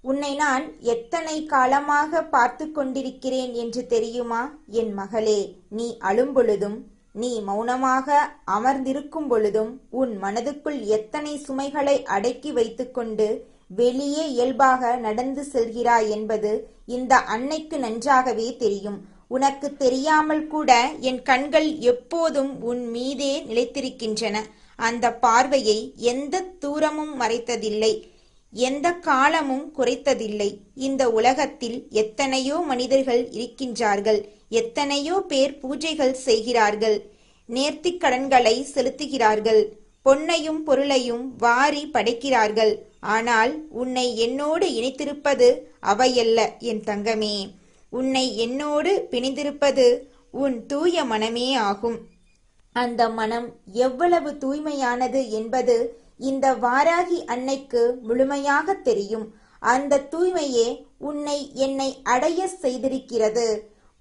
உன்னை நான் எத்தனை காலமாக பார்த்து கொண்டிருக்கிறேன் என்று தெரியுமா? என் மகளே, நீ அழும்பொழுதும், நீ மௌனமாக அமர்ந்திருக்கும் பொழுதும் உன் மனதுக்குள் எத்தனை சுமைகளை அடக்கி வைத்துக்கொண்டு வெளியே இயல்பாக நடந்து செல்கிறாய் என்பது இந்த அன்னைக்கு நன்றாகவே தெரியும். உனக்கு தெரியாமல் கூட என் கண்கள் எப்போதும் உன் மீதே நிலைத்திருக்கின்றன. அந்த பார்வையை எந்த தூரமும் மறைத்ததில்லை, எந்த காலமும் குறைத்ததில்லை. இந்த உலகத்தில் எத்தனையோ மனிதர்கள் இருக்கின்றார்கள், எத்தனையோ பேர் பூஜைகள் செய்கிறார்கள், நேர்த்திக் கடன்களை செலுத்துகிறார்கள், பொன்னையும் பொருளையும் வாரி படைக்கிறார்கள். ஆனால் உன்னை என்னோடு இணைத்திருப்பது அவையல்ல என் தங்கமே. உன்னை என்னோடு பிணைந்திருப்பது உன் தூய மனமே ஆகும். அந்த மனம் எவ்வளவு தூய்மையானது என்பது இந்த வாராகி அன்னைக்கு முழுமையாக தெரியும். அந்த தூய்மையே உன்னை என்னை அடைய செய்திருக்கிறது.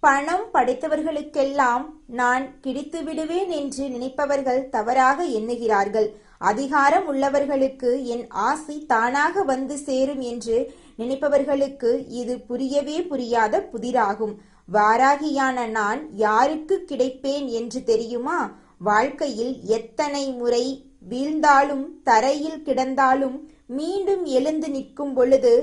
பணம் படைத்தவர்களுக்கெல்லாம் நான் கிடைத்து விடுவேன் என்று நினைப்பவர்கள் தவறாக எண்ணுகிறார்கள். அதிகாரம் உள்ளவர்களுக்கு என் ஆசி தானாக வந்து சேரும் என்று நினைப்பவர்களுக்கு இது புரியவே புரியாத புதிராகும். வாராகியான நான் யாருக்கு கிடைப்பேன் என்று தெரியுமா? வாழ்க்கையில் எத்தனை முறை வீழ்ந்தாலும் தரையில் கிடந்தாலும் மீண்டும் எழுந்து நிற்கும் பொழுது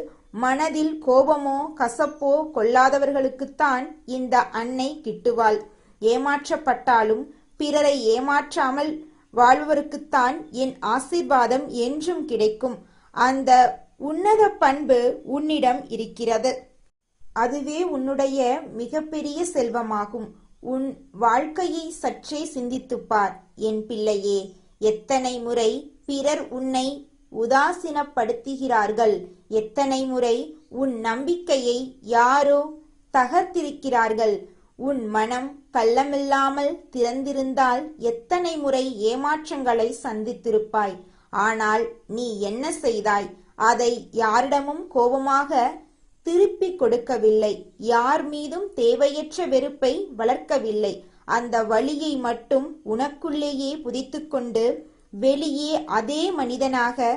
மனதில் கோபமோ கசப்போ கொள்ளாதவர்களுக்குத்தான் இந்த அன்னை கிட்டுவாள். ஏமாற்றப்பட்டாலும் பிறரை ஏமாற்றாமல் வாழ்பவருக்குத்தான் என் ஆசீர்வாதம் என்றும் கிடைக்கும். அந்த உன்னத பண்பு உன்னிடம் இருக்கிறது. அதுவே உன்னுடைய மிகப்பெரிய செல்வமாகும். உன் வாழ்க்கையை சற்றே சிந்தித்துப்பார் என் பிள்ளையே. எத்தனை முறை பிறர் உன்னை உதாசீனப்படுத்துகிறார்கள், எத்தனை முறை உன் நம்பிக்கையை யாரோ தகர்த்திருக்கிறார்கள். உன் மனம் கள்ளமில்லாமல் திறந்திருந்தால் எத்தனை முறை ஏமாற்றங்களை சந்தித்திருப்பாய். ஆனால் நீ என்ன செய்தாய்? அதை யாரிடமும் கோபமாக திருப்பி கொடுக்கவில்லை, யார் மீதும் தேவையற்ற வெறுப்பை வளர்க்கவில்லை. அந்த வலியை மட்டும் உனக்குள்ளேயே புதைத்துக்கொண்டு வெளியே அதே மனிதனாக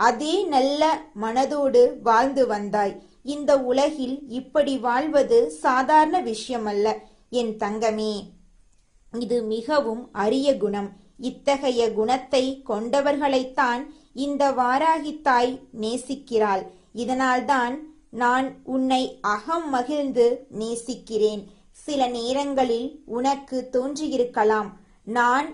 அதே நல்ல மனதோடு வாழ்ந்து வந்தாய். இந்த உலகில் இப்படி வாழ்வது சாதாரண விஷயமல்ல என் தங்கமே. இது மிகவும் அரிய குணம். இத்தகைய குணத்தை கொண்டவர்களைத்தான் இந்த வாராகி தாய் நேசிக்கிறாள். இதனால்தான் நான் உன்னை அகம் மகிழ்ந்து நேசிக்கிறேன். சில நேரங்களில் உனக்கு தோன்றியிருக்கலாம், நான்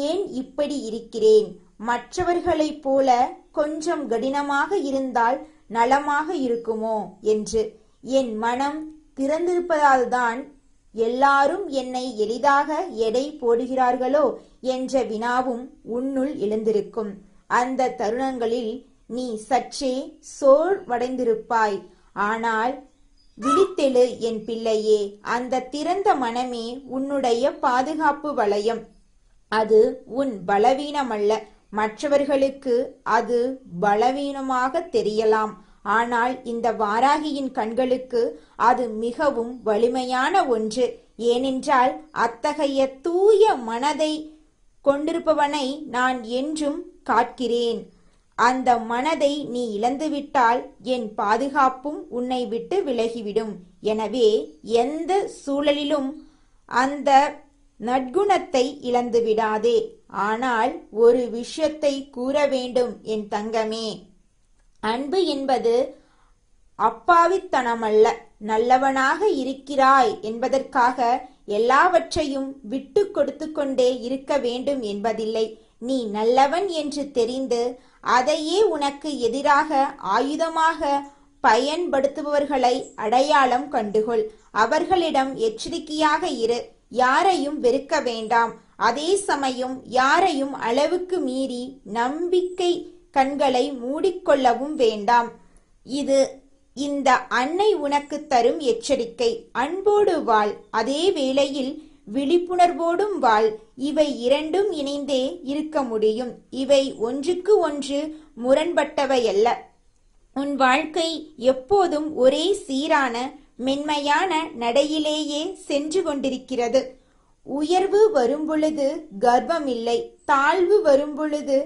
ஏன் இப்படி இருக்கிறேன், மற்றவர்களைப் போல கொஞ்சம் கடினமாக இருந்தால் நலமாக இருக்குமோ என்று. என் மனம் திறந்திருப்பதால்தான் எல்லாரும் என்னை எளிதாக எடை போடுகிறார்களோ என்ற வினாவும் உன்னுள் எழுந்திருக்கும். அந்த தருணங்களில் நீ சற்றே சோர்வடைந்திருப்பாய். ஆனால் விழித்தெழு என் பிள்ளையே. அந்த திறந்த மனமே உன்னுடைய பாதுகாப்பு வளையம். அது உன் பலவீனமல்ல. மற்றவர்களுக்கு அது பலவீனமாக தெரியலாம், ஆனால் இந்த வாராகியின் கண்களுக்கு அது மிகவும் வலிமையான ஒன்று. ஏனென்றால் அத்தகைய தூய மனதை கொண்டிருப்பவனை நான் என்றும் காக்கிறேன். அந்த மனதை நீ இழந்துவிட்டால் என் பாதுகாப்பும் உன்னை விட்டு விலகிவிடும். எனவே எந்த சூழலிலும் அந்த நற்குணத்தை இழந்து விடாதே. ஆனால் ஒரு விஷயத்தை கூற வேண்டும் என் தங்கமே. அன்பு என்பது அப்பாவித்தனமல்ல. நல்லவனாக இருக்கிறாய் என்பதற்காக எல்லாவற்றையும் விட்டு கொடுத்து கொண்டே இருக்க வேண்டும் என்பதில்லை. நீ நல்லவன் என்று தெரிந்து அதையே உனக்கு எதிராக ஆயுதமாக பயன்படுத்துபவர்களை அடையாளம் கண்டுகொள். அவர்களிடம் எச்சரிக்கையாக இரு. யாரையும் வெறுக்க வேண்டாம். அதே சமயம் யாரையும் அளவுக்கு மீறி நம்பிக்கை கண்களை மூடிக்கொள்ளவும் வேண்டாம். இது இந்த அன்னை உனக்கு தரும் எச்சரிக்கை. அன்போடு வாழ், அதே வேளையில் விழிப்புணர்வோடும் வாழ். இவை இரண்டும் இணைந்தே இருக்க முடியும். இவை ஒன்றுக்கு ஒன்று முரண்பட்டவையல்ல. உன் வாழ்க்கை எப்போதும் ஒரே சீரான மென்மையான நடையிலேயே சென்று கொண்டிருக்கிறது. உயர்வு வரும்பொழுது கர்வமில்லை, தாழ்வு வரும்பொழுது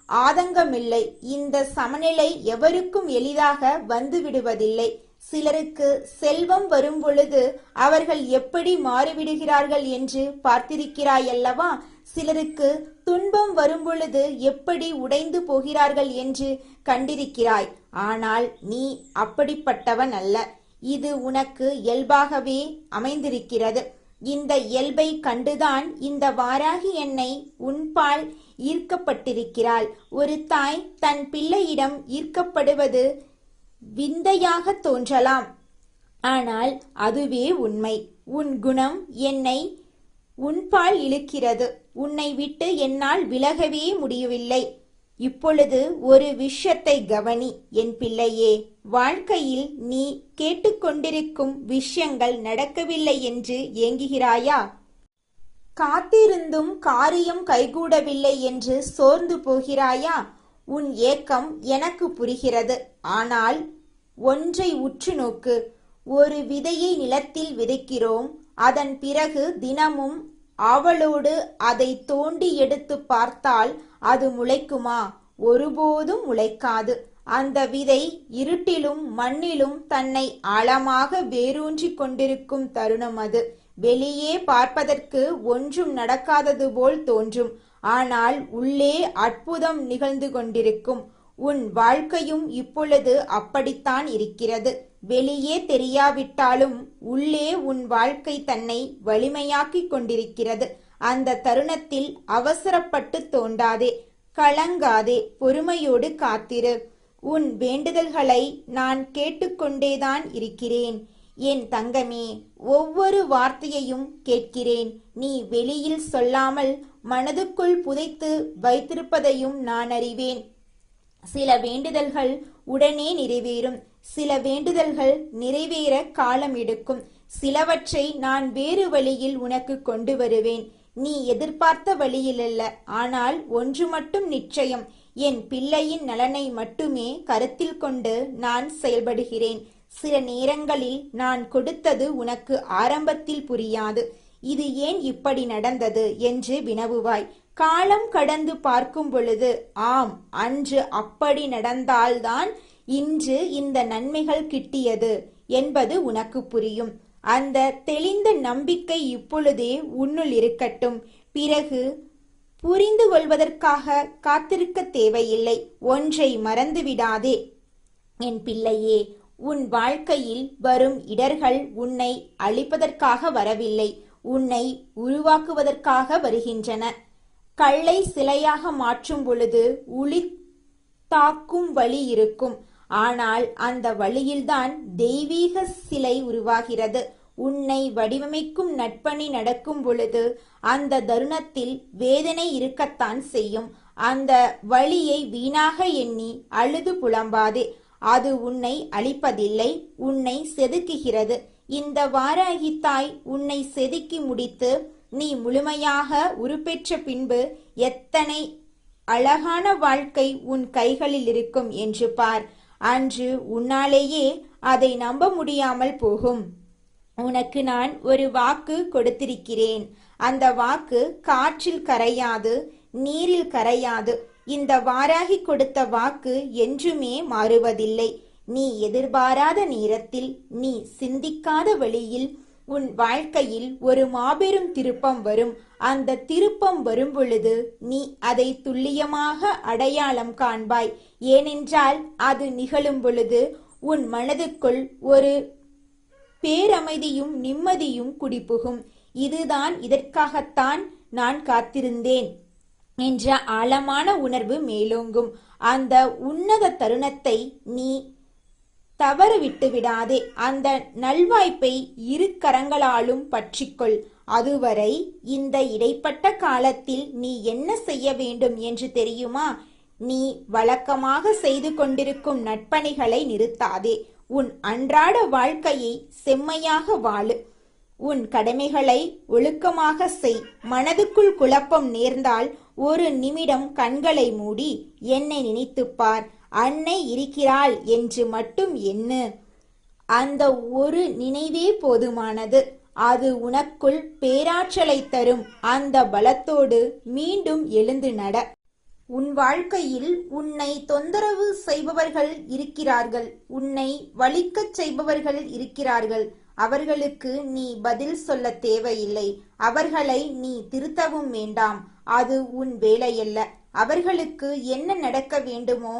ஆதங்கமில்லை. இந்த சமநிலை எவருக்கும் எளிதாக வந்துவிடுவதில்லை. சிலருக்கு செல்வம் வரும்பொழுது அவர்கள் எப்படி மாறிவிடுகிறார்கள் என்று பார்த்திருக்கிறாயல்லவா? சிலருக்கு துன்பம் வரும்பொழுது எப்படி உடைந்து போகிறார்கள் என்று கண்டிருக்கிறாய். ஆனால் நீ அப்படிப்பட்டவன் அல்ல. இது உனக்கு இயல்பாகவே அமைந்திருக்கிறது. இந்த இயல்பை கண்டுதான் இந்த வாராகி என்னை உன்பால் ஈர்க்கப்பட்டிருக்கிறாள். ஒரு தாய் தன் பிள்ளையிடம் ஈர்க்கப்படுவது விந்தையாக தோன்றலாம், ஆனால் அதுவே உண்மை. உன் குணம் என்னை உன்பால் இழுக்கிறது. உன்னை விட்டு என்னால் விலகவே முடியவில்லை. இப்பொழுது ஒரு விஷயத்தை கவனி என் பிள்ளையே. வாழ்க்கையில் நீ கேட்டுக்கொண்டிருக்கும் விஷயங்கள் நடக்கவில்லை என்று ஏங்குகிறாயா? காத்திருந்தும் காரியம் கைகூடவில்லை என்று சோர்ந்து போகிறாயா? உன் ஏக்கம் எனக்கு புரிகிறது. ஆனால் ஒன்றை உற்று நோக்கு. ஒரு விதையை நிலத்தில் விதைக்கிறோம். அதன் பிறகு தினமும் ஆவலோடு அதை தோண்டி எடுத்து பார்த்தால் அது முளைக்குமா? ஒருபோதும் முளைக்காது. அந்த விதை இருட்டிலும் மண்ணிலும் தன்னை ஆழமாக வேரூன்றி கொண்டிருக்கும் தருணம் அது. வெளியே பார்ப்பதற்கு ஒன்றும் நடக்காதது போல் தோன்றும், ஆனால் உள்ளே அற்புதம் நிகழ்ந்து கொண்டிருக்கும். உன் வாழ்க்கையும் இப்பொழுது அப்படித்தான் இருக்கிறது. வெளியே தெரியாவிட்டாலும் உள்ளே உன் வாழ்க்கை தன்னை வலிமையாக்கிக் கொண்டிருக்கிறது. அந்த தருணத்தில் அவசரப்பட்டு தோண்டாதே, கலங்காதே, பொறுமையோடு காத்திரு. உன் வேண்டுதல்களை நான் கேட்டுக்கொண்டேதான் இருக்கிறேன் என் தங்கமே. ஒவ்வொரு வார்த்தையையும் கேட்கிறேன். நீ வெளியில் சொல்லாமல் மனதுக்குள் புதைத்து வைத்திருப்பதையும் நான் அறிவேன். சில வேண்டுதல்கள் உடனே நிறைவேறும். சில வேண்டுதல்கள் நிறைவேற காலம் எடுக்கும். சிலவற்றை நான் வேறு வழியில் உனக்கு கொண்டு வருவேன். நீ எதிர்பார்த்த வழியில் அல்ல. ஆனால் ஒன்று மட்டும் நிச்சயம், என் பிள்ளையின் நலனை மட்டுமே கருத்தில் கொண்டு நான் செயல்படுகிறேன். சில நேரங்களில் நான் கொடுத்தது உனக்கு ஆரம்பத்தில் புரியாது. இது ஏன் இப்படி நடந்தது என்று வினவுவாய். காலம் கடந்து பார்க்கும் பொழுது, ஆம், அன்று அப்படி நடந்தால்தான் இன்று இந்த நன்மைகள் கிட்டியது என்பது உனக்கு புரியும். அந்த தெளிந்த நம்பிக்கை இப்பொழுதே உன்னுள் இருக்கட்டும். பிறகு புரிந்து கொள்வதற்காக காத்திருக்க தேவையில்லை. ஒன்றை மறந்துவிடாதே என் பிள்ளையே. உன் வாழ்க்கையில் வரும் இடர்கள் உன்னை அழிப்பதற்காக வரவில்லை, உன்னை உருவாக்குவதற்காக வருகின்றன. கல்லை சிலையாக மாற்றும் பொழுது உளி தாக்கும் வழி இருக்கும். ஆனால் அந்த வழியில்தான் தெய்வீக சிலை உருவாகிறது. உன்னை வடிவமைக்கும் நட்பணி நடக்கும் பொழுது அந்த தருணத்தில் வேதனை இருக்கத்தான் செய்யும். அந்த வழியை வீணாக எண்ணி அழுது புலம்பாதே. அது உன்னை அழிப்பதில்லை, உன்னை செதுக்குகிறது. இந்த வாராகி தாய் உன்னை செதுக்கி முடித்து நீ முழுமையாக உருப்பெற்ற பின்பு எத்தனை அழகான வாழ்க்கை உன் கைகளில் இருக்கும் என்று பார். அன்று உன்னாலேயே அதை நம்ப முடியாமல் போகும். உனக்கு நான் ஒரு வாக்கு கொடுத்திருக்கிறேன். அந்த வாக்கு காற்றில் கரையாது, நீரில் கரையாது. இந்த வாராகி கொடுத்த வாக்கு என்றுமே மாறுவதில்லை. நீ எதிர்பாராத நேரத்தில், நீ சிந்திக்காத வழியில் உன் வாழ்க்கையில் ஒரு மாபெரும் திருப்பம் வரும். அந்த திருப்பம் வரும் பொழுது நீ அதை துல்லியமாக அடையாளம் காண்பாய். ஏனென்றால் அது நிகழும் பொழுது உன் மனதுக்குள் ஒரு பேரமைதியும் நிம்மதியும் குடிபுகும். இதுதான், இதற்காகத்தான் நான் காத்திருந்தேன் என்ற ஆழமான உணர்வு மேலோங்கும். அந்த உன்னத தருணத்தை நீ தவறு விட்டு விடாதே. அந்த நல்வாய்ப்பை இரு கரங்களாலும் பற்றிக்கொள். அதுவரை இந்த இடைப்பட்ட காலத்தில் நீ என்ன செய்ய வேண்டும் என்று தெரியுமா? நீ வழக்கமாக செய்து கொண்டிருக்கும் நற்பணிகளை நிறுத்தாதே. உன் அன்றாட வாழ்க்கையை செம்மையாக வாழு. உன் கடமைகளை ஒழுக்கமாக செய். மனதுக்குள் குழப்பம் நேர்ந்தால் ஒரு நிமிடம் கண்களை மூடி என்னை நினைத்துப்பார். அன்னை இருக்கிறாள் என்று மட்டும் எண்ணு. அந்த ஒரு நினைவே போதுமானது. அது உனக்குள் பேராற்றலை தரும். அந்த பலத்தோடு மீண்டும் எழுந்து நட. உன் வாழ்க்கையில் உன்னை தொந்தரவு செய்பவர்கள் இருக்கிறார்கள். உன்னை வலிக்கச் செய்பவர்கள் இருக்கிறார்கள். அவர்களுக்கு நீ பதில் சொல்ல தேவையில்லை. அவர்களை நீ திருத்தவும் வேண்டாம். அது உன் வேலையல்ல. அவர்களுக்கு என்ன நடக்க வேண்டுமோ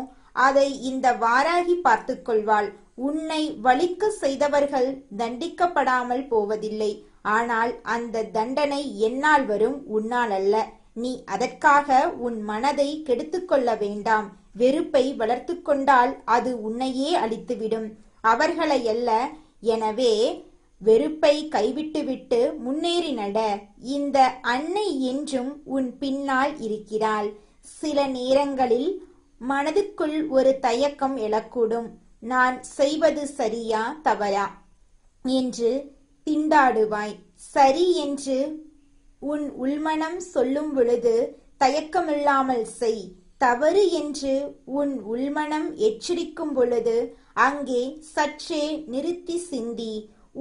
அதை இந்த வாராகி பார்த்துக் கொள்வாள். உன்னை வலிக்க செய்தவர்கள் தண்டிக்கப்படாமல் போவதில்லை. ஆனால் அந்த தண்டனை என்னால் வரும், உன்னால் அல்ல. நீ அதற்காக உன் மனதை கெடுத்துக் கொள்ள வேண்டாம். வெறுப்பை வளர்த்து கொண்டால் அது உன்னையே அழித்துவிடும், அவர்களையல்ல. எனவே வெறுப்பை கைவிட்டுவிட்டு முன்னேறி நட. இந்த அன்னை என்றும் உன் பின்னால் இருக்கிறாள். சில நேரங்களில் மனதுக்குள் ஒரு தயக்கம் எழக்கூடும். நான் செய்வது சரியா தவறா என்று திண்டாடுவாய். சரி என்று உன் உள்மனம் சொல்லும் பொழுது தயக்கமில்லாமல் செய். தவறு என்று உன் உள்மனம் எச்சரிக்கும் பொழுது அங்கே சற்றே நிறுத்தி சிந்தி.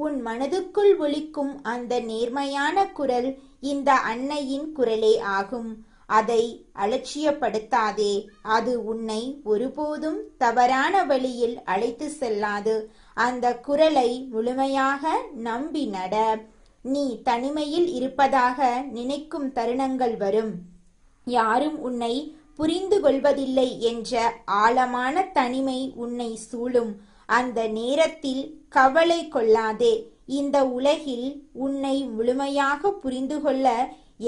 உன் மனதுக்குள் ஒலிக்கும் அந்த நேர்மையான குரல் இந்த அன்னையின் குரலே ஆகும். அதை அலட்சியப்படுத்தாதே. அது உன்னை ஒருபோதும் தவறான வழியில் அழைத்து செல்லாது. அந்த குரலை முழுமையாக நம்பி நட. நீ தனிமையில் இருப்பதாக நினைக்கும் தருணங்கள் வரும். யாரும் உன்னை புரிந்து கொள்வதில்லை என்ற ஆழமான தனிமை உன்னை சூழும். அந்த நேரத்தில் கவலை கொள்ளாதே. இந்த உலகில் உன்னை முழுமையாக புரிந்து கொள்ள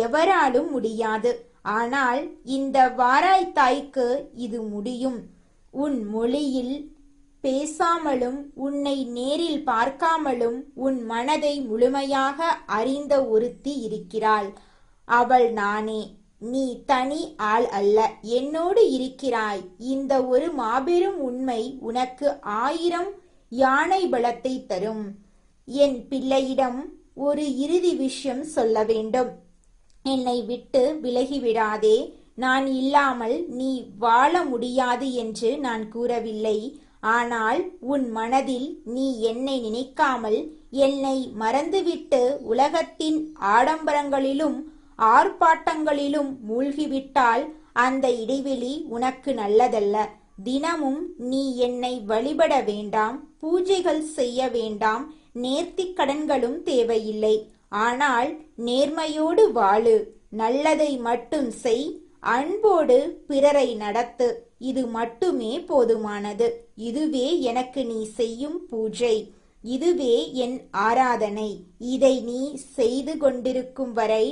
எவராலும் முடியாது. ஆனால் இந்த வாராய் தாய்க்கு இது முடியும். உன் மொழியில் பேசாமலும் உன்னை நேரில் பார்க்காமலும் உன் மனதை முழுமையாக அறிந்த ஒருத்தி இருக்கிறாள். அவள் நானே. நீ தனி ஆள் அல்ல, என்னோடு இருக்கிறாய். இந்த ஒரு மாபெரும் உண்மை உனக்கு 1000 யானை பலத்தை தரும். என் பிள்ளையிடம் ஒரு இறுதி விஷயம் சொல்ல வேண்டும். என்னை விட்டு விலகிவிடாதே. நான் இல்லாமல் நீ வாழ முடியாது என்று நான் கூறவில்லை. ஆனால் உன் மனதில் நீ என்னை நினைக்காமல் என்னை மறந்துவிட்டு உலகத்தின் ஆடம்பரங்களிலும் ஆர்ப்பாட்டங்களிலும் மூழ்கிவிட்டால் அந்த இடைவெளி உனக்கு நல்லதல்ல. தினமும் நீ என்னை வழிபட வேண்டாம், பூஜைகள் செய்ய வேண்டாம், நேர்த்திக் கடன்களும் தேவையில்லை. ஆனால் நேர்மையோடு வாழு, நல்லதை மட்டும் செய், அன்போடு பிறரை நடத்து. இது மட்டுமே போதுமானது. இதுவே எனக்கு நீ செய்யும் பூஜை. இதுவே என் ஆராதனை. இதை நீ செய்து கொண்டிருக்கும் வரை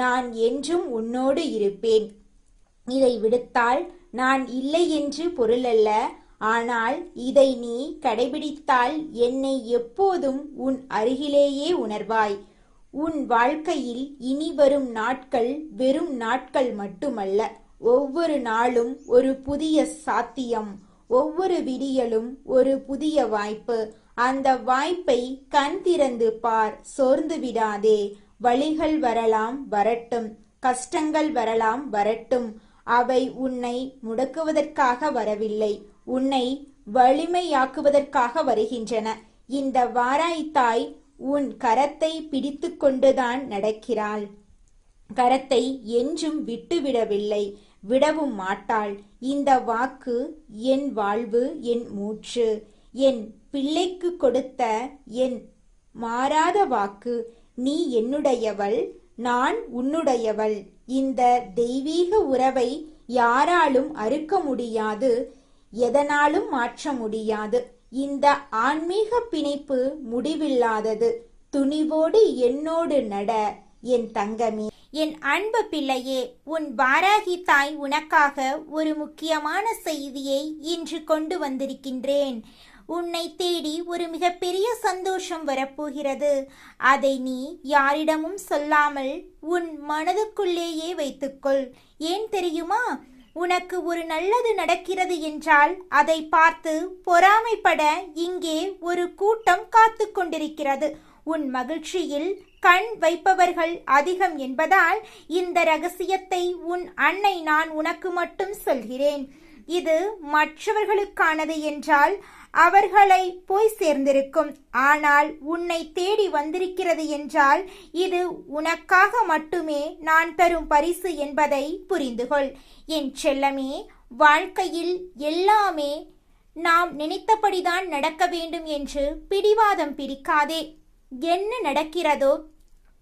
நான் என்றும் உன்னோடு இருப்பேன். இதை விடுத்தால் நான் இல்லை என்று பொருளல்ல. ஆனால் இதை நீ கடைபிடித்தால் என்னை எப்போதும் உன் அருகிலேயே உணர்வாய். உன் வாழ்க்கையில் இனி வரும் நாட்கள் வெறும் நாட்கள் மட்டுமல்ல. ஒவ்வொரு நாளும் ஒரு புதிய சாத்தியம். ஒவ்வொரு விடியலும் ஒரு புதிய வாய்ப்பு. அந்த வாய்ப்பை கண் திறந்து பார். சோர்ந்து விடாதே. வழிகள் வரலாம், வரட்டும். கஷ்டங்கள் வரலாம், வரட்டும். அவை உன்னை முடக்குவதற்காக வரவில்லை, உன்னை வலிமையாக்குவதற்காக வருகின்றன. இந்த வாராய் தாய் உன் கரத்தை பிடித்து கொண்டுதான் நடக்கிறாள். கரத்தை என்றும் விட்டுவிடவில்லை, விடவும் மாட்டாள். இந்த வாக்கு என் வாழ்வு, என் மூச்சு, என் பிள்ளைக்கு கொடுத்த என் மாறாத வாக்கு. நீ என்னுடையவள், நான் உன்னுடையவள். இந்த தெய்வீக உறவை யாராலும் அறுக்க முடியாது, எதனாலும் மாற்ற முடியாது. இந்த ஆன்மீக பிணைப்பு முடிவில்லாதது. துணிவோடு என்னோடு நட என் தங்கமே. என் அன்பு பிள்ளையே, உன் வாராகி தாய் உனக்காக ஒரு முக்கியமான செய்தியை இன்று கொண்டு வந்திருக்கின்றேன். உன்னை தேடி ஒரு மிகப்பெரிய சந்தோஷம் வரப்போகிறது. அதை நீ யாரிடமும் சொல்லாமல் உன் மனதுக்குள்ளேயே வைத்துக்கொள். ஏன் தெரியுமா? உனக்கு ஒரு நல்லது நடக்கிறது என்றால் அதை பார்த்து பொறாமைப்பட இங்கே ஒரு கூட்டம் காத்து கொண்டிருக்கிறது. உன் மகிழ்ச்சியில் கண் வைப்பவர்கள் அதிகம் என்பதால் இந்த ரகசியத்தை உன் அன்னை நான் உனக்கு மட்டும் சொல்கிறேன். இது மற்றவர்களுக்கானது என்றால் அவர்களை போய் சேர்ந்திருக்கும். ஆனால் உன்னை தேடி வந்திருக்கிறது என்றால் இது உனக்காக மட்டுமே நான் தரும் பரிசு என்பதை புரிந்துகொள். என் செல்லமே, வாழ்க்கையில் எல்லாமே நாம் நினைத்தபடிதான் நடக்க வேண்டும் என்று பிடிவாதம் பிடிக்காதே. என்ன நடக்கிறதோ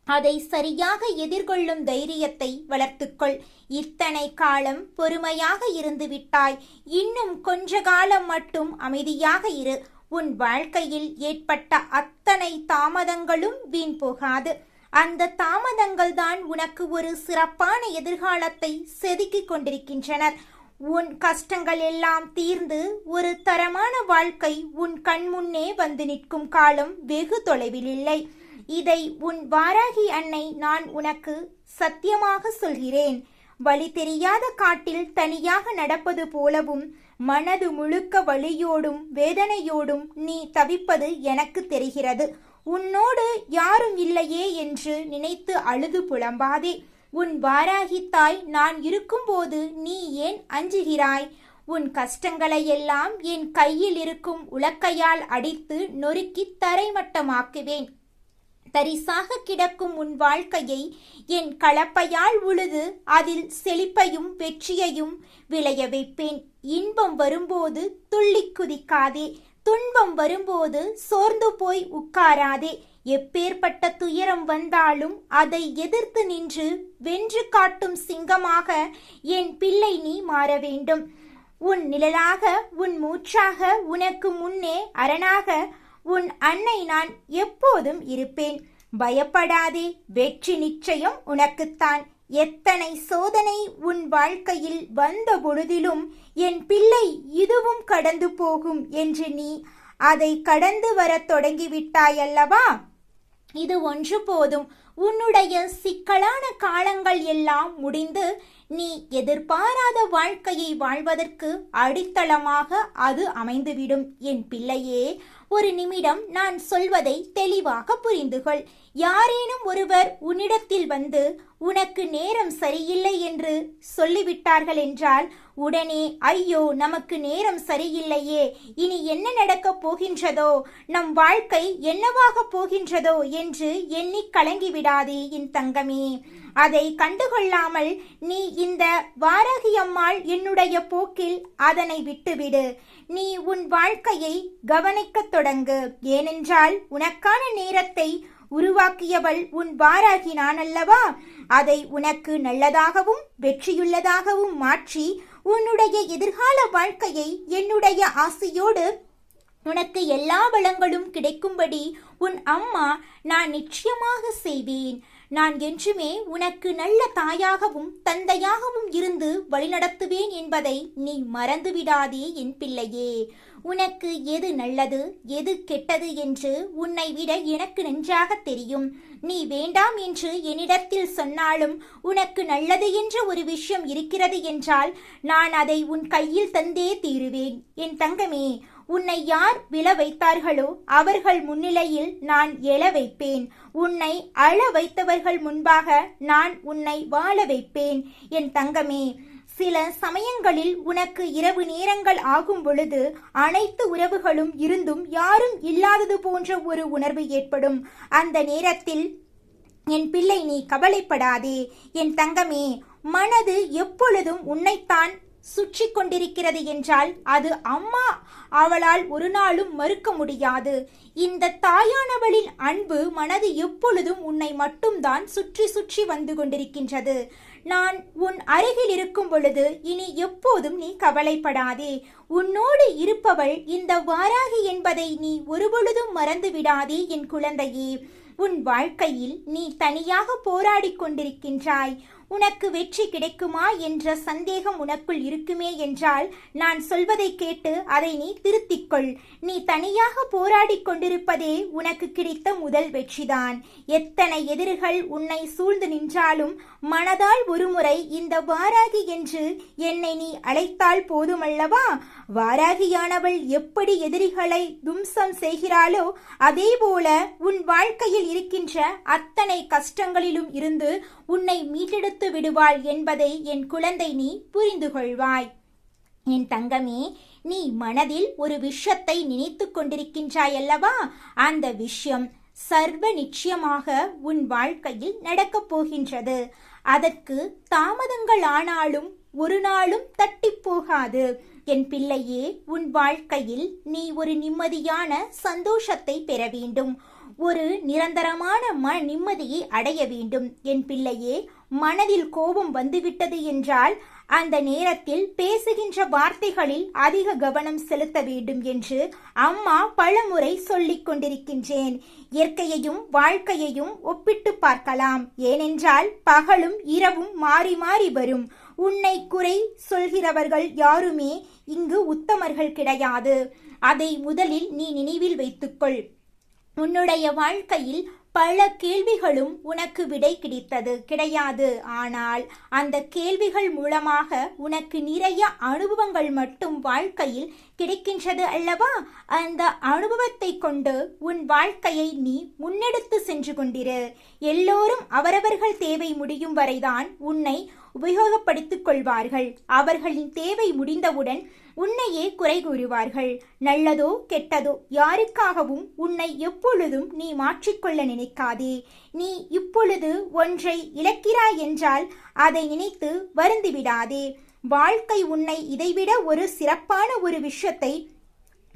அதை சரியாக எதிர்கொள்ளும் தைரியத்தை வளர்த்துக்கொள். இத்தனை காலம் பொறுமையாக இருந்து விட்டாய். இன்னும் கொஞ்ச காலம் மட்டும் அமைதியாக இரு. உன் வாழ்க்கையில் ஏற்பட்ட அத்தனை தாமதங்களும் வீண் போகாது. அந்த தாமதங்கள் தான் உனக்கு ஒரு சிறப்பான எதிர்காலத்தை செதுக்கிக் கொண்டிருக்கின்றனர். உன் கஷ்டங்கள் எல்லாம் தீர்ந்து ஒரு தரமான வாழ்க்கை உன் கண்முன்னே வந்து நிற்கும் காலம் வெகு தொலைவில் இல்லை. இதை உன் வாராகி அன்னை நான் உனக்கு சத்தியமாக சொல்கிறேன். வழி தெரியாத காட்டில் தனியாக நடப்பது போலவும் மனது முழுக்க வலியோடும் வேதனையோடும் நீ தவிப்பது எனக்கு தெரிகிறது. உன்னோடு யாரும் இல்லையே என்று நினைத்து அழுது புலம்பாதே. உன் வாராகி தாய் நான் இருக்கும்போது நீ ஏன் அஞ்சுகிறாய்? உன் கஷ்டங்களை எல்லாம் என் கையில் இருக்கும் உலக்கையால் அடித்து நொறுக்கி தரைமட்டமாக்குவேன். தரிசாக கிடக்கும் உன் வாழ்க்கையை என் கலப்பையால் உழுது அதில் செழிப்பையும் வெற்றியையும் விளைய வைப்பேன். இன்பம் வரும்போது துள்ளி குதிக்காதே. துன்பம் வரும்போது சோர்ந்து போய் உட்காராதே. எப்பேற்பட்ட துயரம் வந்தாலும் அதை எதிர்த்து நின்று வென்று காட்டும் சிங்கமாக என் பிள்ளை நீ மாற வேண்டும். உன் நிழலாக, உன் மூச்சாக, உனக்கு முன்னே அரணாக உன் அன்னை நான் எப்போதும் இருப்பேன். பயப்படாதே, வெற்றி நிச்சயம் உனக்குத்தான். எத்தனை சோதனை உன் வாழ்க்கையில் வந்த பொழுதிலும் என் பிள்ளை இதுவும் கடந்து போகும் என்று நீ அதை கடந்து வரத் தொடங்கிவிட்டாயல்லவா? இது ஒன்று போதும். உன்னுடைய சிக்கலான காலங்கள் எல்லாம் முடிந்து நீ எதிர்பாராத வாழ்க்கையை வாழ்வதற்கு அடித்தளமாக அது அமைந்துவிடும். என் பிள்ளையே, ஒரு நிமிடம் நான் சொல்வதை தெளிவாக புரிந்துகொள். யாரேனும் ஒருவர் உன்னிடத்தில் வந்து உனக்கு நேரம் சரியில்லை என்று சொல்லிவிட்டார்கள் என்றால் உடனே ஐயோ நமக்கு நேரம் சரியில்லையே, இனி என்ன நடக்கப் போகின்றதோ, நம் வாழ்க்கை என்னவாக போகின்றதோ என்று எண்ணி கலங்கிவிடாதே என் தங்கமே. அதை கண்டுகொள்ளாமல் நீ இந்த வாராகி அம்மாள் என்னுடைய போக்கில் அதனை விட்டுவிடு. நீ உன் வாழ்க்கையை கவனிக்கத் தொடங்கு. ஏனென்றால் உனக்கான நேரத்தை உருவாக்கியவள் உன் வாராகி நான் அல்லவா? அதை உனக்கு நல்லதாகவும் வெற்றியுள்ளதாகவும் மாற்றி உன்னுடைய எதிர்கால வாழ்க்கையை என்னுடைய ஆசையோடு உனக்கு எல்லா வளங்களும் கிடைக்கும்படி உன் அம்மா நான் நிச்சயமாக செய்வேன். நான் என்றுமே உனக்கு நல்ல தாயாகவும் தந்தையாகவும் இருந்து வழிநடத்துவேன் என்பதை நீ மறந்துவிடாதே என் பிள்ளையே. உனக்கு எது நல்லது எது கெட்டது என்று உன்னை விட எனக்கு நன்றாக தெரியும். நீ வேண்டாம் என்று என்னிடத்தில் சொன்னாலும் உனக்கு நல்லது என்ற ஒரு விஷயம் இருக்கிறது என்றால் நான் அதை உன் கையில் தந்தே தீருவேன். என் தங்கமே, உன்னை யார் விழ வைத்தார்களோ அவர்கள் முன்னிலையில் நான் எழ வைப்பேன். உன்னை அழ வைத்தவர்கள் முன்பாக நான் உன்னை வாழ வைப்பேன். என் தங்கமே, சில சமயங்களில் உனக்கு இரவு நேரங்கள் ஆகும் பொழுது அனைத்து உறவுகளும் இருந்தும் யாரும் இல்லாதது போன்ற ஒரு உணர்வு ஏற்படும். அந்த நேரத்தில் என் பிள்ளை நீ கவலைப்படாதே. என் தங்கமே, மனது எப்பொழுதும் உன்னைத்தான் சுற்றி கொண்டிருக்கிறது என்றால் அது அம்மா அவளால் ஒரு நாளும் மறுக்க முடியாது. இந்த தாயானவளின் அன்பு மனது எப்பொழுதும் உன்னை மட்டும்தான் சுற்றி சுற்றி வந்து கொண்டிருக்கின்றது. நான் உன் அருகில் இருக்கும் பொழுது இனி எப்போதும் நீ கவலைப்படாதே. உன்னோடு இருப்பவள் இந்த வாராகி என்பதை நீ ஒருபொழுதும் மறந்து விடாதே என் குழந்தையே. உன் வாழ்க்கையில் நீ தனியாக போராடி கொண்டிருக்கின்றாய். உனக்கு வெற்றி கிடைக்குமா என்ற சந்தேகம் உனக்குள் இருக்குமே என்றால் நான் சொல்வதை கேட்டு அதை நீ திருத்திக்கொள். நீ தனியாக போராடி கொண்டிருப்பதே உனக்கு கிடைத்த முதல் வெற்றிதான். எத்தனை எதிரிகள் உன்னை சூழ்ந்து நின்றாலும் மனதால் ஒருமுறை இந்த வாராகி என்று என்னை நீ அழைத்தால் போதுமல்லவா? வாராகியானவள் எப்படி எதிரிகளை தும்சம் செய்கிறாளோ அதே போல உன் வாழ்க்கையில் இருக்கின்ற அத்தனை கஷ்டங்களிலும் இருந்து உன்னை மீட்டெடுத்து விடுவாள் என்பதை என் குழந்தை நீ புரிந்து கொள்வாய். என் தங்கமே, நீ மனதில் ஒரு விஷயத்தை நினைத்து கொண்டிருக்கின்றாய் அல்லவா? அந்த விஷயம் சர்வ நிச்சயமாக உன் வாழ்க்கையில் நடக்கப் போகின்றது. அதற்கு தாமதங்கள் ஆனாலும் ஒரு நாளும் தட்டி போகாது. என் பிள்ளையே, உன் வாழ்க்கையில் நீ ஒரு நிம்மதியான சந்தோஷத்தை பெற வேண்டும். ஒரு நிரந்தரமான நிம்மதியை அடைய வேண்டும். என் பிள்ளையே, மனதில் கோபம் வந்துவிட்டது என்றால் அந்த நேரத்தில் பேசுகின்ற வார்த்தைகளில் அதிக கவனம் செலுத்த வேண்டும் என்று அம்மா பலமுறை சொல்லிக் கொண்டிருக்கின்றேன். இயற்கையையும் வாழ்க்கையையும் ஒப்பிட்டு பார்க்கலாம். ஏனென்றால் பகலும் இரவும் மாறி மாறி வரும். உன்னை குறை சொல்கிறவர்கள் யாருமே இங்கு உத்தமர்கள் கிடையாது. அதை முதலில் நீ நினைவில் வைத்துக்கொள். உன்னுடைய வாழ்க்கையில் பல கேள்விகளும் உனக்கு விடை கிடையாது. ஆனால் அந்த கேள்விகள் மூலமாக உனக்கு நிறைய அனுபவங்கள் மட்டும் வாழ்க்கையில் கிடைக்கின்றது அல்லவா? அந்த அனுபவத்தை கொண்டு உன் வாழ்க்கையை நீ முன்னெடுத்து சென்று கொண்டிரு. எல்லோரும் அவரவர்கள் தேவை முடியும் வரைதான் உன்னை உபயோகப்படுத்திக் கொள்வார்கள். அவர்களின் தேவை முடிந்தவுடன் உன்னையே குறை கூறுவார்கள். நல்லதோ கெட்டதோ யாருக்காகவும் உன்னை எப்பொழுதும் நீ மாற்றிக்கொள்ள நினைக்காதே. நீ இப்பொழுது ஒன்றை இழக்கிறாய் என்றால் அதை நினைத்து வருந்திவிடாதே. வாழ்க்கை உன்னை இதைவிட ஒரு சிறப்பான ஒரு விஷயத்தை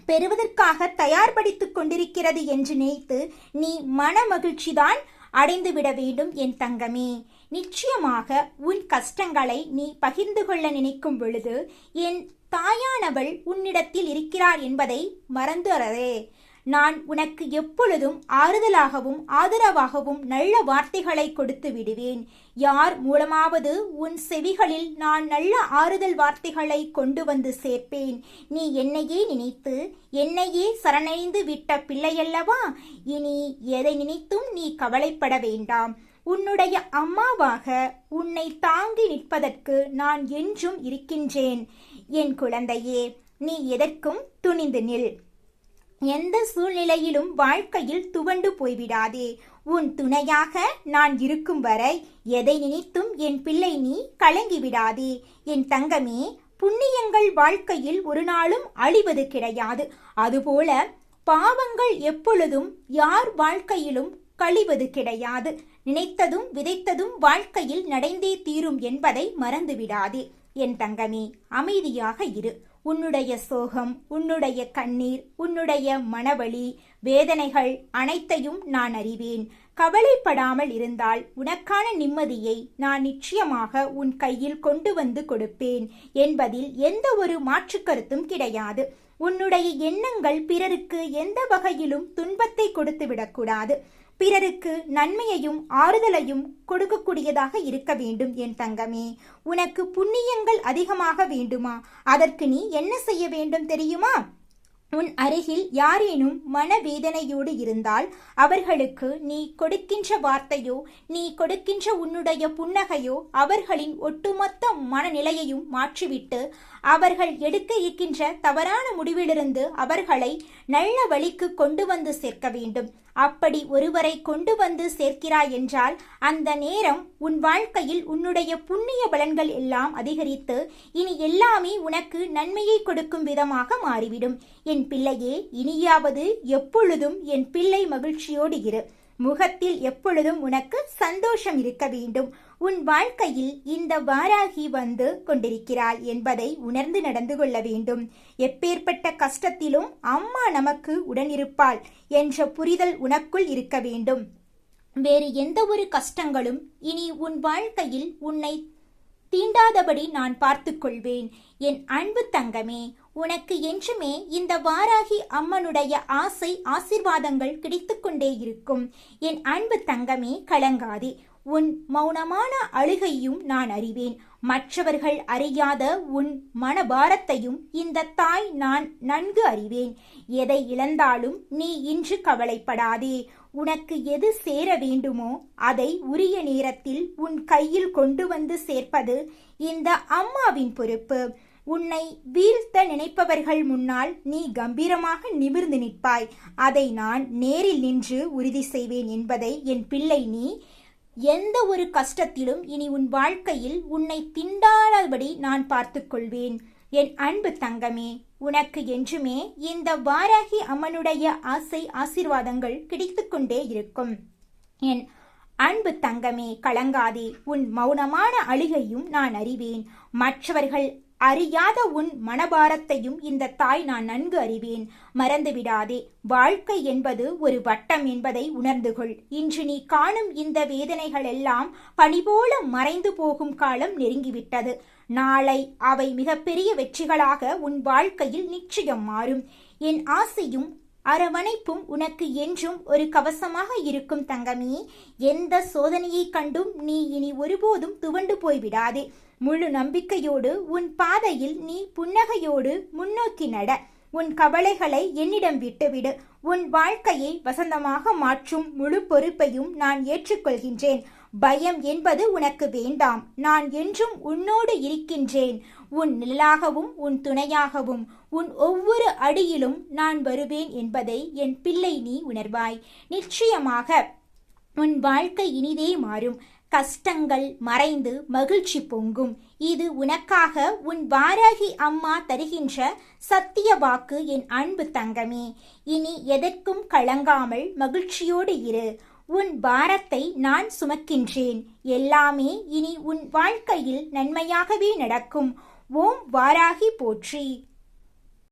பெறுவதற்காக தயார்படுத்திக் கொண்டிருக்கிறது என்று நினைத்து நீ மன மகிழ்ச்சிதான் அடைந்து விட வேண்டும் என் தங்கமே. நிச்சயமாக உன் கஷ்டங்களை நீ பகிர்ந்து கொள்ள நினைக்கும் பொழுது என் தாயானவள் உன்னிடத்தில் இருக்கிறார் என்பதை மறந்துறதே. நான் உனக்கு எப்பொழுதும் ஆறுதலாகவும் ஆதரவாகவும் நல்ல வார்த்தைகளை கொடுத்து விடுவேன். யார் மூலமாவது உன் செவிகளில் நான் நல்ல ஆறுதல் வார்த்தைகளை கொண்டு வந்து சேர்ப்பேன். நீ என்னையே நினைத்து என்னையே சரணடைந்து விட்ட பிள்ளையல்லவா? இனி எதை நினைத்தும் நீ கவலைப்பட வேண்டாம். உன்னுடைய அம்மாவாக உன்னை தாங்கி நிற்பதற்கு நான் என்றும் இருக்கின்றேன். என் குழந்தையே, நீ எதற்கும் துணிந்து நில். எந்த சூழ்நிலையிலும் வாழ்க்கையில் துவண்டு போய்விடாதே. உன் துணையாக நான் இருக்கும் வரை எதை நினைத்தும் என் பிள்ளை நீ கலங்கி விடாதே. என் தங்கமே, புண்ணியங்கள் வாழ்க்கையில் ஒரு நாளும் அழிவது கிடையாது. அதுபோல பாவங்கள் எப்பொழுதும் யார் வாழ்க்கையிலும் கழிவது கிடையாது. நினைத்ததும் விதைத்ததும் வாழ்க்கையில் நடந்தே தீரும் என்பதை மறந்துவிடாதே. என் தங்கமே, அமைதியாக இரு. உன்னுடைய சோகம், உன்னுடைய கண்ணீர், உன்னுடைய மனவலி, வேதனைகள் அனைத்தையும் நான் அறிவேன். கவலைப்படாமல் இருந்தால் உனக்கான நிம்மதியை நான் நிச்சயமாக உன் கையில் கொண்டு வந்து கொடுப்பேன் என்பதில் எந்த ஒரு மாற்று கருத்தும் கிடையாது. உன்னுடைய எண்ணங்கள் பிறருக்கு எந்த வகையிலும் துன்பத்தை கொடுத்து விடக்கூடாது. பிறருக்கு நன்மையையும் ஆறுதலையும் கொடுக்கக்கூடியதாக இருக்க வேண்டும் என் தங்கமே. உனக்கு புண்ணியங்கள் அதிகமாக வேண்டுமா? அதற்கு நீ என்ன செய்ய வேண்டும் தெரியுமா? உன் அருகில் யாரேனும் மனவேதனையோடு இருந்தால் அவர்களுக்கு நீ கொடுக்கின்ற வார்த்தையோ நீ கொடுக்கின்ற உன்னுடைய புன்னகையோ அவர்களின் ஒட்டுமொத்த மனநிலையையும் மாற்றிவிட்டு அவர்கள் எடுக்க இருக்கின்ற தவறான முடிவிலிருந்து அவர்களை நல்ல வழிக்கு கொண்டு வந்து சேர்க்க வேண்டும். அப்படி ஒருவரை கொண்டு வந்து சேர்க்கிறாய் என்றால் அந்த நேரம் உன் வாழ்க்கையில் உன்னுடைய புண்ணிய பலன்கள் எல்லாம் அதிகரித்து இனி எல்லாமே உனக்கு நன்மையை கொடுக்கும் விதமாக மாறிவிடும். என் பிள்ளையே, இனியாவது எப்பொழுதும் என் பிள்ளை மகிழ்ச்சியோடு இரு. முகத்தில் எப்பொழுதும் உனக்கு சந்தோஷம் இருக்க வேண்டும். உன் வாழ்க்கையில் இந்த வாராகி வந்து கொண்டிருக்கிறாள் என்பதை உணர்ந்து நடந்து கொள்ள வேண்டும். எப்பேற்பட்ட கஷ்டத்திலும் அம்மா நமக்கு உடனிருப்பாள் என்ற புரிதல் உனக்குள் இருக்க வேண்டும். வேறு எந்த ஒரு கஷ்டங்களும் இனி உன் வாழ்க்கையில் உன்னை தீண்டாதபடி நான் பார்த்து கொள்வேன். என் அன்பு தங்கமே, உனக்கு என்றுமே இந்த வாராகி அம்மனுடைய ஆசீர்வாதங்கள் கிடைத்து கொண்டே இருக்கும். என் அன்பு தங்கமே, கலங்காதே. உன் மௌனமான அழுகையும் நான் அறிவேன். மற்றவர்கள் அறியாத உன் மனபாரத்தையும் இந்த தாய் நான் நன்கு அறிவேன். எதை இழந்தாலும் நீ இன்று கவலைப்படாதே. உனக்கு எது சேர வேண்டுமோ அதை உரிய நேரத்தில் உன் கையில் கொண்டு வந்து சேர்ப்பது இந்த அம்மாவின் பொறுப்பு. உன்னை வீழ்த்த நினைப்பவர்கள் முன்னால் நீ கம்பீரமாக நிமிர்ந்து நிற்பாய். அதை நான் நேரில் நின்று உறுதி செய்வேன் என்பதை என் பிள்ளை நீ எந்த ஒரு கஷ்டத்திலும் இனி உன் வாழ்க்கையில் உன்னை திண்டாதபடி நான் பார்த்து கொள்வேன். என் அன்பு தங்கமே, உனக்கு என்றுமே இந்த வாராகி அம்மனுடைய ஆசீர்வாதங்கள் கிடைத்துக் கொண்டே இருக்கும். என் அன்பு தங்கமே, கலங்காதே. உன் மௌனமான அழுகையும் நான் அறிவேன். மற்றவர்கள் அறியாத உன் மனபாரத்தையும் இந்த தாய் நான் நன்கு அறிவேன். மறந்துவிடாதே, வாழ்க்கை என்பது ஒரு வட்டம் என்பதை உணர்ந்து கொள். இன்று நீ காணும் இந்த வேதனைகள் எல்லாம் பனிபோல மறைந்து போகும் காலம் நெருங்கிவிட்டது. நாளை அவை மிகப்பெரிய வெற்றிகளாக உன் வாழ்க்கையில் நிச்சயம் மாறும். என் ஆசையும் அரவணைப்பும் உனக்கு என்றும் ஒரு கவசமாக இருக்கும் தங்கமே. எந்த சோதனையை கண்டும் நீ இனி ஒருபோதும் துவண்டு போய்விடாதே. முழு நம்பிக்கையோடு உன் பாதையில் நீ புன்னகையோடு முன்னோக்கி நட. உன் கவலைகளை என்னிடம் விட்டுவிடு. உன் வாழ்க்கையை வசந்தமாக மாற்றும் முழு பொறுப்பையும் நான் ஏற்றுக்கொள்கின்றேன். பயம் என்பது உனக்கு வேண்டாம். நான் என்றும் உன்னோடு இருக்கின்றேன். உன் நிழலாகவும் உன் துணையாகவும் உன் ஒவ்வொரு அடியிலும் நான் வருவேன் என்பதை என் பிள்ளை நீ உணர்வாய். நிச்சயமாக உன் வாழ்க்கை இனிதே மாறும். கஷ்டங்கள் மறைந்து மகிழ்ச்சி பொங்கும். இது உனக்காக உன் வாராகி அம்மா தருகின்ற சத்திய வாக்கு என் அன்பு தங்கமே. இனி எதற்கும் கலங்காமல் மகிழ்ச்சியோடு இரு. உன் பாரத்தை நான் சுமக்கின்றேன். எல்லாமே இனி உன் வாழ்க்கையில் நன்மையாகவே நடக்கும். ஓம் வாராகி போற்றி.